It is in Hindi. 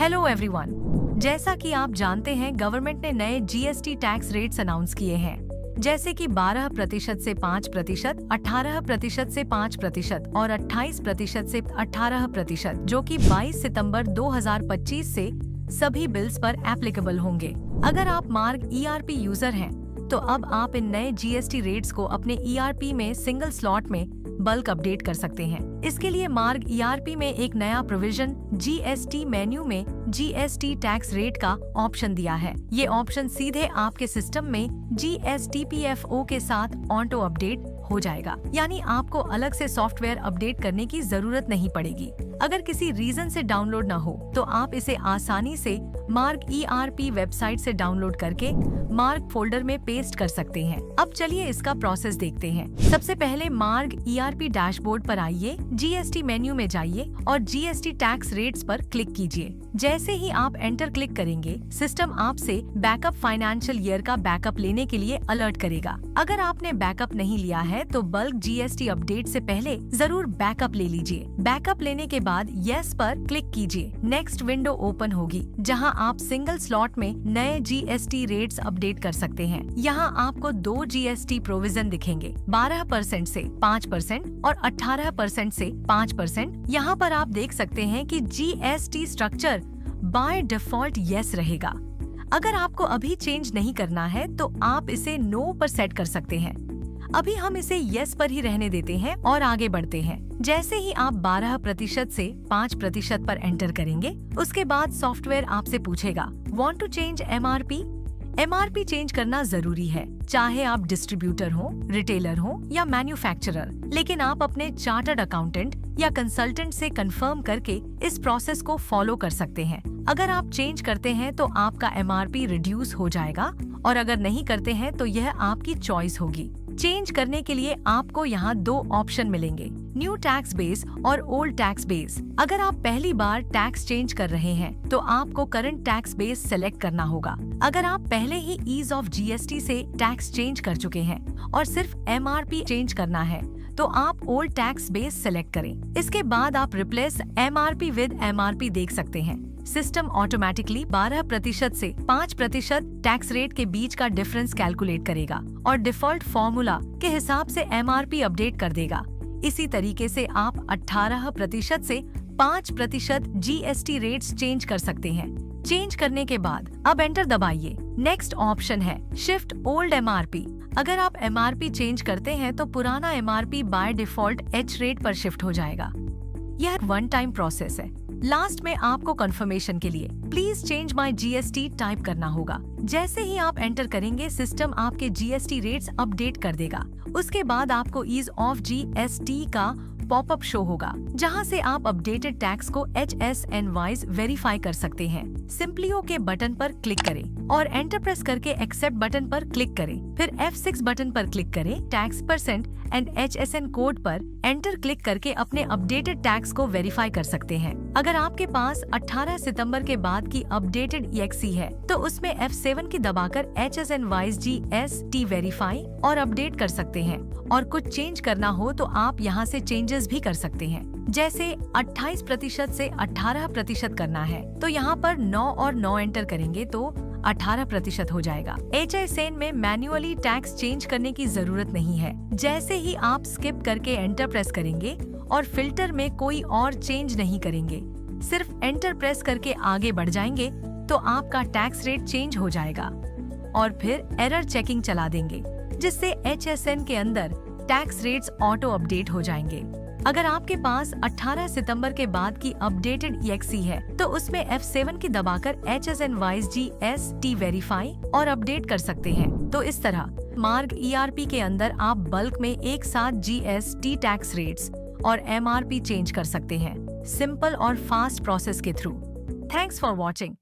Hello everyone. जैसा कि आप जानते हैं, गवर्नमेंट ने नए जीएसटी टैक्स रेट्स अनाउंस किए हैं, जैसे कि 12% से 5%, 18% से 5% और 28% से 18%, जो कि 22 सितंबर 2025 से सभी बिल्स पर एप्लीकेबल होंगे। अगर आप मार्ग ईआरपी यूजर हैं, तो अब आप इन नए जीएसटी रेट्स को अपने ईआरपी में सिंगल स्लॉट में बल्क अपडेट कर सकते हैं। इसके लिए मार्ग ईआरपी में एक नया प्रोविजन जीएसटी मेन्यू में जीएसटी टैक्स रेट का ऑप्शन दिया है। ये ऑप्शन सीधे आपके सिस्टम में जीएसटीपीएफओ के साथ ऑटो अपडेट हो जाएगा, यानी आपको अलग से सॉफ्टवेयर अपडेट करने की जरूरत नहीं पड़ेगी। अगर किसी रीजन से डाउनलोड न हो, तो आप इसे आसानी से मार्ग ईआरपी वेबसाइट से डाउनलोड करके मार्ग फोल्डर में पेस्ट कर सकते हैं। अब चलिए इसका प्रोसेस देखते हैं। सबसे पहले मार्ग ईआरपी डैशबोर्ड पर आइए, जीएसटी मेन्यू में जाइए और जीएसटी टैक्स रेट्स पर क्लिक कीजिए। जैसे ही आप एंटर क्लिक करेंगे, सिस्टम आपसे बैकअप फाइनेंशियल ईयर का बैकअप लेने के लिए अलर्ट करेगा। अगर आपने बैकअप नहीं लिया है, तो बल्क जीएसटी अपडेट से पहले जरूर बैकअप ले लीजिए। बैकअप लेने के बाद यस पर क्लिक कीजिए। नेक्स्ट विंडो ओपन होगी, जहां आप सिंगल स्लॉट में नए जीएसटी रेट्स अपडेट कर सकते हैं। यहां आपको 2 जीएसटी प्रोविजन दिखेंगे, 12% से 5% और 18% से 5%। यहाँ पर आप देख सकते हैं कि GST structure by default yes रहेगा। अगर आपको अभी चेंज नहीं करना है, तो आप इसे नो पर सेट कर सकते हैं। अभी हम इसे यस पर ही रहने देते हैं और आगे बढ़ते हैं। जैसे ही आप 12% से 5% पर एंटर करेंगे, उसके बाद सॉफ्टवेयर आपसे पूछेगा want to change MRP. MRP change करना जरूरी है, चाहे आप डिस्ट्रीब्यूटर हो, रिटेलर हो या मैन्युफैक्चरर। लेकिन आप अपने चार्टर्ड अकाउंटेंट या कंसल्टेंट से कंफर्म करके इस प्रोसेस को फॉलो कर सकते हैं। अगर आप चेंज करते हैं तो आपका एमआरपी रिड्यूस हो जाएगा, और अगर नहीं करते हैं तो यह आपकी चॉइस होगी। चेंज करने के लिए आपको यहाँ 2 ऑप्शन मिलेंगे, न्यू टैक्स बेस और ओल्ड टैक्स बेस। अगर आप पहली बार टैक्स चेंज कर रहे हैं, तो आपको करंट टैक्स बेस सेलेक्ट करना होगा। अगर आप पहले ही ईज ऑफ जीएसटी से टैक्स चेंज कर चुके हैं और सिर्फ एमआरपी चेंज करना है, तो आप ओल्ड टैक्स बेस सेलेक्ट करें। इसके बाद आप रिप्लेस एमआरपी विद एमआरपी देख सकते हैं। सिस्टम ऑटोमेटिकली 12% से 5% टैक्स रेट के बीच का डिफरेंस कैलकुलेट करेगा और डिफॉल्ट फॉर्मूला के हिसाब से एमआरपी अपडेट कर देगा। इसी तरीके से आप 18% से 5% जीएसटी रेट्स चेंज कर सकते हैं। चेंज करने के बाद अब एंटर दबाइए। नेक्स्ट ऑप्शन है शिफ्ट ओल्ड एमआरपी। अगर आप एमआरपी चेंज करते हैं, तो पुराना MRP by default H rate पर शिफ्ट हो जाएगा। यह वन टाइम प्रोसेस है। लास्ट में आपको कंफर्मेशन के लिए please change my GST type करना होगा। जैसे ही आप एंटर करेंगे, सिस्टम आपके जीएसटी रेट्स अपडेट कर देगा। उसके बाद आपको ईज ऑफ जीएसटी का पॉपअप शो होगा, जहां से आप अपडेटेड टैक्स को HSN वाइज वेरीफाई कर सकते हैं। सिंपली ओके बटन पर क्लिक करें और एंटर प्रेस करके एक्सेप्ट बटन पर क्लिक करें। फिर F6 बटन पर क्लिक करें। Tax percent and HSN code पर एंटर क्लिक करके अपने अपडेटेड टैक्स को वेरीफाई कर सकते हैं। अगर आपके पास 18 सितंबर के बाद की अपडेटेड EXE है, तो उसमें F7 की दबाकर HSN वाइज GST वेरीफाई और अपडेट कर सकते हैं। और कुछ चेंज करना हो तो आप यहाँ से चेंजेस भी कर सकते हैं। जैसे 28% से 18% करना है, तो यहाँ पर 9 और 9 एंटर करेंगे तो 18% हो जाएगा। HSN में मैन्युअली टैक्स चेंज करने की जरूरत नहीं है। जैसे ही आप स्किप करके एंटर प्रेस करेंगे और फिल्टर में कोई और चेंज नहीं करेंगे, सिर्फ एंटर प्रेस करके आगे बढ़ जाएंगे, तो आपका टैक्स रेट चेंज हो जाएगा। और फिर एरर चेकिंग चला देंगे, जिससे HSN के अंदर टैक्स रेट्स ऑटो अपडेट हो जाएंगे। अगर आपके पास 18 सितंबर के बाद की अपडेटेड EXE है, तो उसमें F7 की दबाकर HSN वाइज GST वेरीफाई और अपडेट कर सकते हैं। तो इस तरह मार्ग ERP के अंदर आप बल्क में एक साथ GST टैक्स रेट्स और MRP चेंज कर सकते हैं, सिंपल और फास्ट प्रोसेस के थ्रू। Thanks for watching.